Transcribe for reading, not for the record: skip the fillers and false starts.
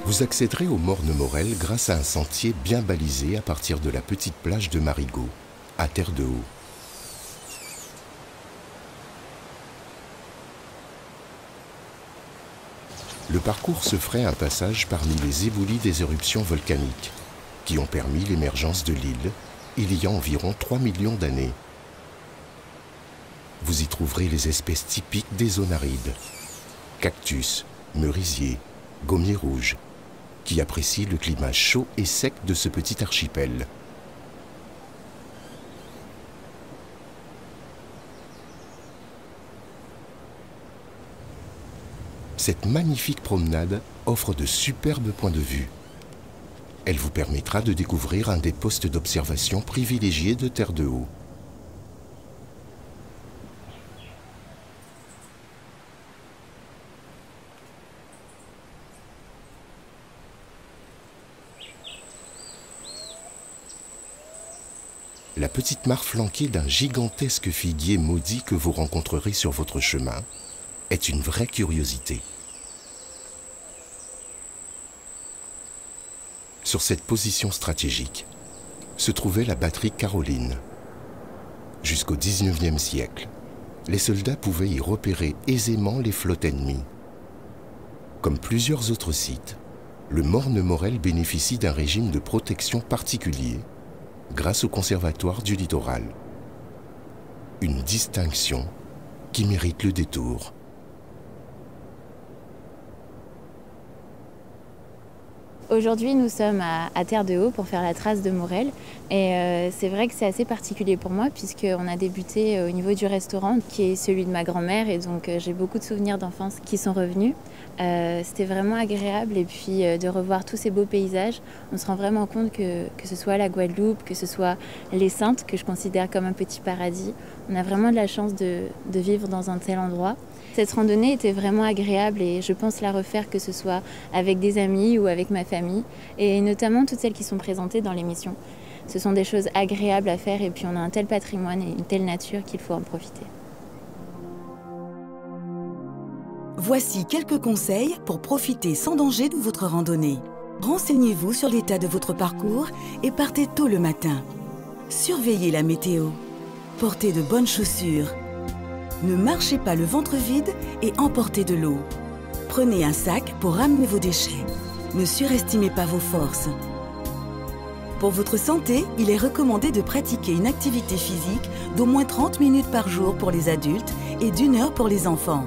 Vous accéderez au Morne Morel grâce à un sentier bien balisé à partir de la petite plage de Marigot, à Terre de Haut. Le parcours se ferait un passage parmi les éboulis des éruptions volcaniques qui ont permis l'émergence de l'île il y a environ 3 millions d'années. Vous y trouverez les espèces typiques des zones arides, cactus, merisiers, gommiers rouges, qui apprécient le climat chaud et sec de ce petit archipel. Cette magnifique promenade offre de superbes points de vue. Elle vous permettra de découvrir un des postes d'observation privilégiés de Terre de Haut. La petite mare flanquée d'un gigantesque figuier maudit que vous rencontrerez sur votre chemin est une vraie curiosité. Sur cette position stratégique se trouvait la batterie Caroline. Jusqu'au XIXe siècle, les soldats pouvaient y repérer aisément les flottes ennemies. Comme plusieurs autres sites, le Morne Morel bénéficie d'un régime de protection particulier grâce au Conservatoire du littoral. Une distinction qui mérite le détour. Aujourd'hui, nous sommes à Terre de Haut pour faire la trace de Morel. Et c'est vrai que c'est assez particulier pour moi puisqu'on a débuté au niveau du restaurant qui est celui de ma grand-mère. Et donc j'ai beaucoup de souvenirs d'enfance qui sont revenus. C'était vraiment agréable et puis de revoir tous ces beaux paysages. On se rend vraiment compte que ce soit la Guadeloupe, que ce soit les Saintes, que je considère comme un petit paradis. On a vraiment de la chance de vivre dans un tel endroit. Cette randonnée était vraiment agréable et je pense la refaire que ce soit avec des amis ou avec ma famille et notamment toutes celles qui sont présentées dans l'émission. Ce sont des choses agréables à faire et puis on a un tel patrimoine et une telle nature qu'il faut en profiter. Voici quelques conseils pour profiter sans danger de votre randonnée. Renseignez-vous sur l'état de votre parcours et partez tôt le matin. Surveillez la météo. Portez de bonnes chaussures. Ne marchez pas le ventre vide et emportez de l'eau. Prenez un sac pour ramener vos déchets. Ne surestimez pas vos forces. Pour votre santé, il est recommandé de pratiquer une activité physique d'au moins 30 minutes par jour pour les adultes et d'1 heure pour les enfants.